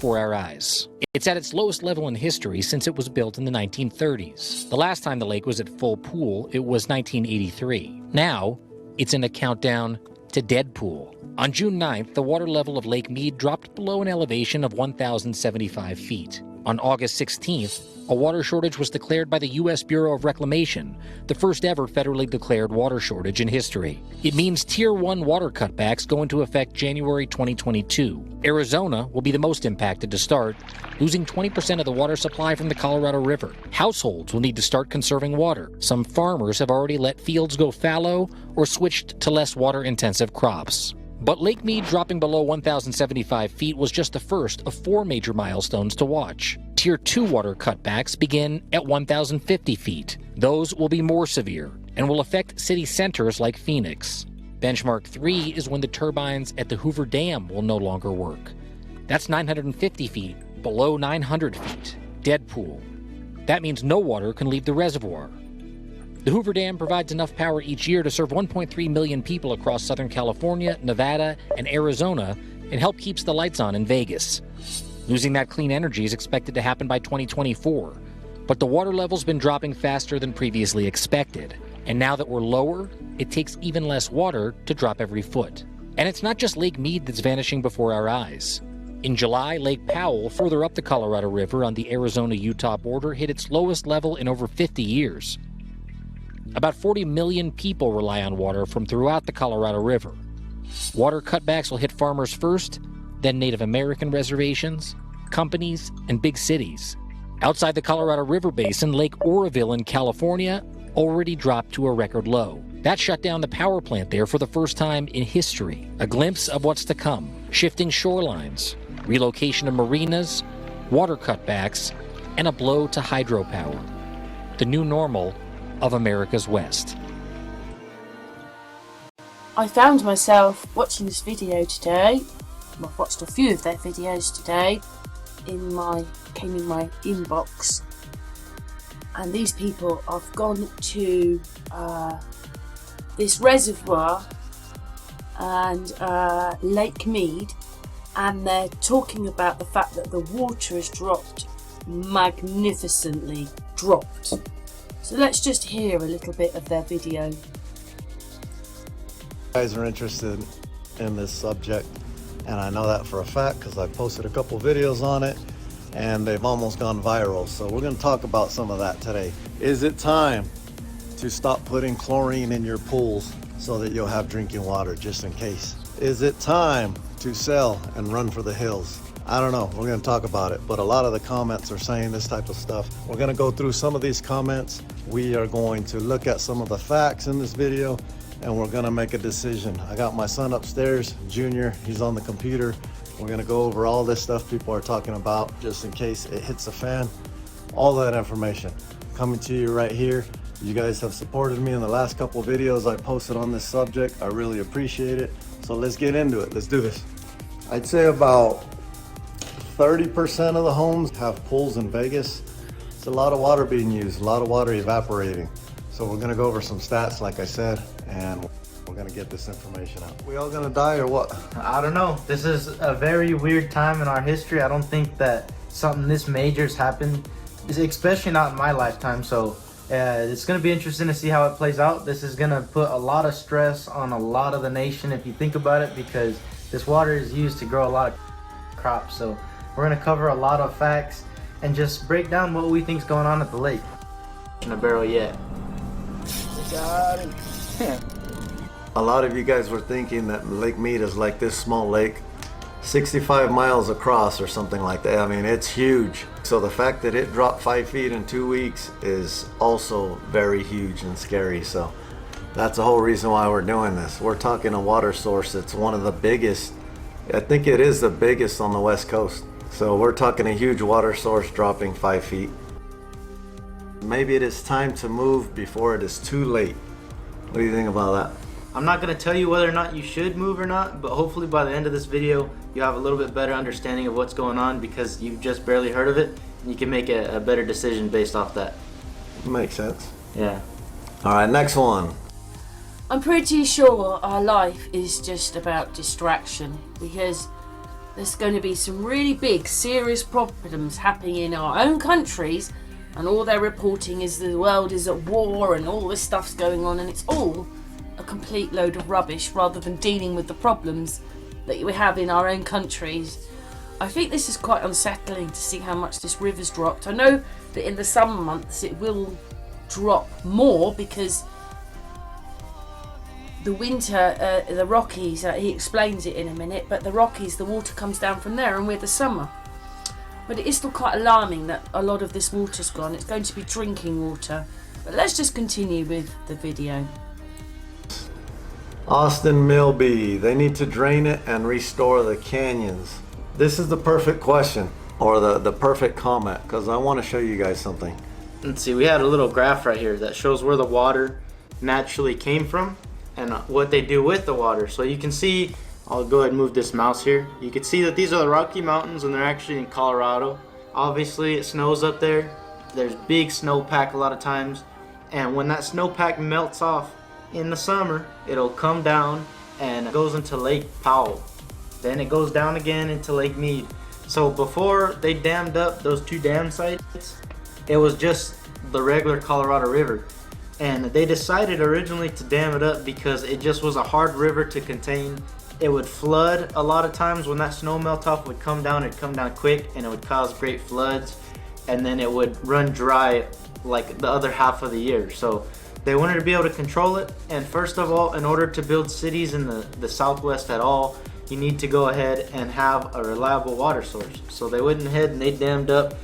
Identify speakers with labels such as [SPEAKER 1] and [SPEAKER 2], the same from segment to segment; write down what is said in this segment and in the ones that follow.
[SPEAKER 1] before our eyes. It's at its lowest level in history since it was built in the 1930s. The last time the lake was at full pool, it was 1983. Now, it's in a countdown to dead pool. On June 9th, the water level of Lake Mead dropped below an elevation of 1,075 feet. On August 16th, a water shortage was declared by the U.S. Bureau of Reclamation, the first ever federally declared water shortage in history. It means Tier 1 water cutbacks go into effect January 2022. Arizona will be the most impacted to start, losing 20% of the water supply from the Colorado River. Households will need to start conserving water. Some farmers have already let fields go fallow or switched to less water-intensive crops. But Lake Mead dropping below 1,075 feet was just the first of 4 major milestones to watch. Tier 2 water cutbacks begin at 1,050 feet. Those will be more severe and will affect city centers like Phoenix. Benchmark 3 is when the turbines at the Hoover Dam will no longer work. That's 950 feet below 900 feet. Dead pool. That means no water can leave the reservoir. The Hoover Dam provides enough power each year to serve 1.3 million people across Southern California, Nevada, and Arizona, and help keeps the lights on in Vegas. Losing that clean energy is expected to happen by 2024, but the water level's been dropping faster than previously expected. And now that we're lower, it takes even less water to drop every foot. And it's not just Lake Mead that's vanishing before our eyes. In July, Lake Powell, further up the Colorado River on the Arizona-Utah border, hit its lowest level in over 50 years. About 40 million people rely on water from throughout the Colorado River. Water cutbacks will hit farmers first, then Native American reservations, companies, and big cities. Outside the Colorado River Basin, Lake Oroville in California already dropped to a record low. That shut down the power plant there for the first time in history. A glimpse of what's to come: shifting shorelines, relocation of marinas, water cutbacks, and a blow to hydropower. The new normal of America's West.
[SPEAKER 2] I found myself watching this video today. I've watched a few of their videos today. Came in my inbox, and these people have gone to this reservoir and Lake Mead, and they're talking about the fact that the water has dropped magnificently. So let's just hear a little bit of their video.
[SPEAKER 3] You guys are interested in this subject, and I know that for a fact because I posted a couple videos on it and they've almost gone viral. So we're going to talk about some of that today. Is it time to stop putting chlorine in your pools so that you'll have drinking water just in case? Is it time to sell and run for the hills? I don't know. We're going to talk about it, but a lot of the comments are saying this type of stuff. We're going to go through some of these comments. We are going to look at some of the facts in this video, and we're going to make a decision. I got my son upstairs, Junior. He's on the computer. We're going to go over all this stuff people are talking about just in case it hits the fan. All that information coming to you right here. You guys have supported me in the last couple of videos I posted on this subject. I really appreciate it. So let's get into it. Let's do this. I'd say about 30% of the homes have pools in Vegas. It's a lot of water being used, a lot of water evaporating. So we're gonna go over some stats, like I said, and we're gonna get this information out. We all gonna die or what?
[SPEAKER 4] I don't know. This is a very weird time in our history. I don't think that something this major has happened, especially not in my lifetime. So it's gonna be interesting to see how it plays out. This is gonna put a lot of stress on a lot of the nation if you think about it, because this water is used to grow a lot of crops. So we're gonna cover a lot of facts and just break down what we think's going on at the lake. In a barrel yet.
[SPEAKER 3] Got it. A lot of you guys were thinking that Lake Mead is like this small lake, 65 miles across or something like that. I mean, it's huge. So the fact that it dropped 5 feet in 2 weeks is also very huge and scary. So that's the whole reason why we're doing this. We're talking a water source that's one of the biggest. I think it is the biggest on the West Coast. So we're talking a huge water source dropping 5 feet. Maybe it is time to move before it is too late. What do you think about that?
[SPEAKER 4] I'm not gonna tell you whether or not you should move or not, but hopefully by the end of this video, you have a little bit better understanding of what's going on, because you've just barely heard of it, and you can make a better decision based off that.
[SPEAKER 3] Makes sense.
[SPEAKER 4] Yeah.
[SPEAKER 3] All right, next one.
[SPEAKER 2] I'm pretty sure our life is just about distraction, because there's going to be some really big, serious problems happening in our own countries, and all they're reporting is the world is at war and all this stuff's going on, and it's all a complete load of rubbish rather than dealing with the problems that we have in our own countries. I think this is quite unsettling to see how much this river's dropped. I know that in the summer months it will drop more because the winter, the Rockies, he explains it in a minute, but the Rockies, the water comes down from there, and we're the summer. But it is still quite alarming that a lot of this water's gone. It's going to be drinking water. But let's just continue with the video.
[SPEAKER 3] Austin Milby, they need to drain it and restore the canyons. This is the perfect question, or the perfect comment, because I want to show you guys something.
[SPEAKER 4] Let's see, we had a little graph right here that shows where the water naturally came from and what they do with the water. So you can see, I'll go ahead and move this mouse here. You can see that these are the Rocky Mountains and they're actually in Colorado. Obviously it snows up there. There's big snowpack a lot of times. And when that snowpack melts off in the summer, it'll come down and goes into Lake Powell. Then it goes down again into Lake Mead. So before they dammed up those two dam sites, it was just the regular Colorado River. And they decided originally to dam it up because it just was a hard river to contain. It would flood a lot of times when that snow melt off would come down. It'd come down quick and it would cause great floods, and then it would run dry like the other half of the year. So they wanted to be able to control it. And first of all, in order to build cities in the Southwest at all, you need to go ahead and have a reliable water source. So they went ahead and they dammed up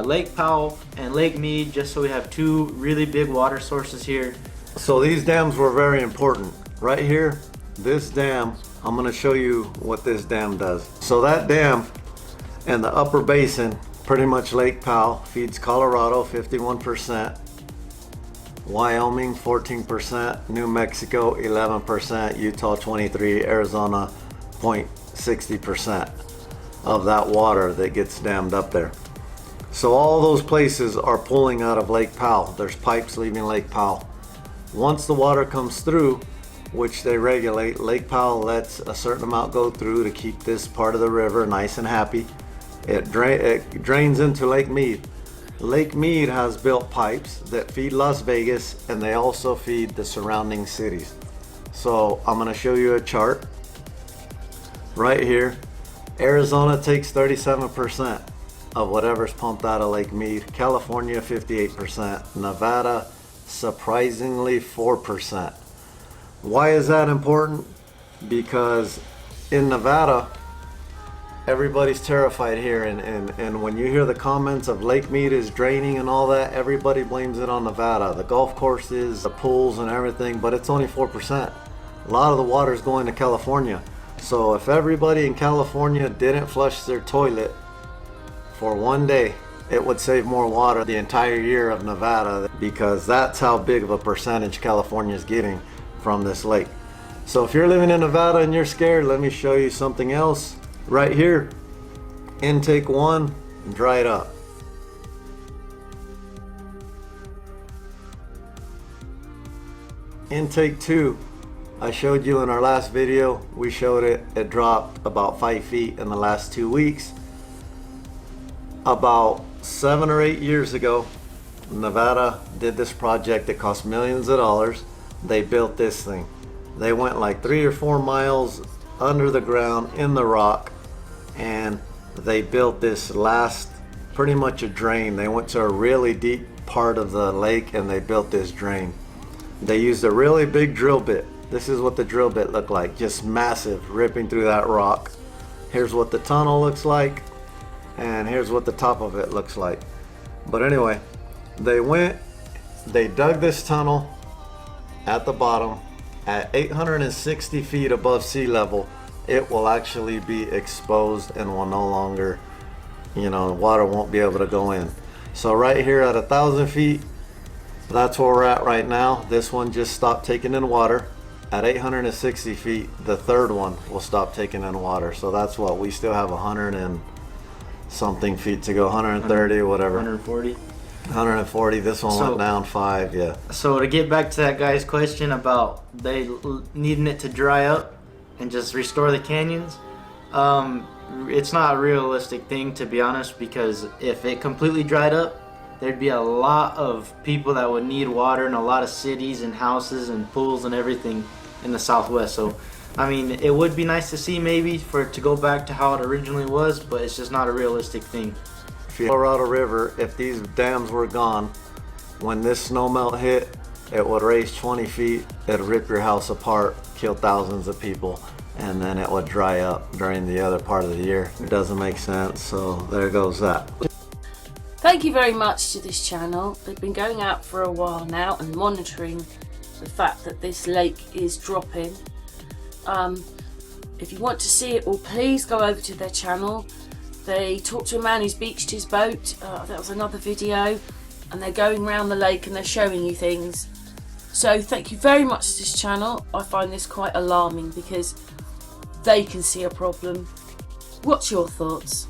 [SPEAKER 4] Lake Powell and Lake Mead, just so we have two really big water sources here.
[SPEAKER 3] So these dams were very important. Right here, this dam, I'm going to show you what this dam does. So that dam and the upper basin, pretty much Lake Powell, feeds Colorado 51%, Wyoming 14%, New Mexico 11%, Utah 23%, Arizona 0.60% of that water that gets dammed up there. So all those places are pulling out of Lake Powell. There's pipes leaving Lake Powell. Once the water comes through, which they regulate, Lake Powell lets a certain amount go through to keep this part of the river nice and happy. It drains into Lake Mead. Lake Mead has built pipes that feed Las Vegas, and they also feed the surrounding cities. So I'm going to show you a chart right here. Arizona takes 37% of whatever's pumped out of Lake Mead. California 58%. Nevada surprisingly 4%. Why is that important? Because in Nevada, everybody's terrified here, and when you hear the comments of Lake Mead is draining and all that, everybody blames it on Nevada. The golf courses, the pools and everything, but it's only 4%. A lot of the water is going to California. So if everybody in California didn't flush their toilet for one day, it would save more water the entire year of Nevada, because that's how big of a percentage California is getting from this lake. So if you're living in Nevada and you're scared, let me show you something else. Right here, intake 1 dried up. Intake 2, I showed you in our last video, we showed it dropped about 5 feet in the last 2 weeks. About 7 or 8 years ago, Nevada did this project that cost millions of dollars. They built this thing. They went like 3 or 4 miles under the ground in the rock, and they built this last, pretty much a drain. They went to a really deep part of the lake and they built this drain. They used a really big drill bit. This is what the drill bit looked like, just massive, ripping through that rock. Here's what the tunnel looks like, and here's what the top of it looks like. But anyway, they dug this tunnel at the bottom at 860 feet above sea level. It will actually be exposed and will no longer, the water won't be able to go in. So right here at 1,000 feet, that's where we're at right now. This one just stopped taking in water. At 860 feet, the third one will stop taking in water. So that's what, we still have 100 and something feet to go, 130 or whatever.
[SPEAKER 4] 140.
[SPEAKER 3] 140. This one went down 5, yeah.
[SPEAKER 4] So to get back to that guy's question about they needing it to dry up and just restore the canyons, it's not a realistic thing, to be honest, because if it completely dried up, there'd be a lot of people that would need water, and a lot of cities and houses and pools and everything in the Southwest. So I mean, it would be nice to see maybe for it to go back to how it originally was, but it's just not a realistic thing.
[SPEAKER 3] Colorado River, if these dams were gone, when this snowmelt hit, it would raise 20 feet, it'd rip your house apart, kill thousands of people, and then it would dry up during the other part of the year. It doesn't make sense, so there goes that.
[SPEAKER 2] Thank you very much to this channel. They've been going out for a while now and monitoring the fact that this lake is dropping. If you want to see it all, please go over to their channel. They talked to a man who's beached his boat. That was another video, and they're going around the lake and they're showing you things. So thank you very much to this channel. I find this quite alarming because they can see a problem. What's your thoughts?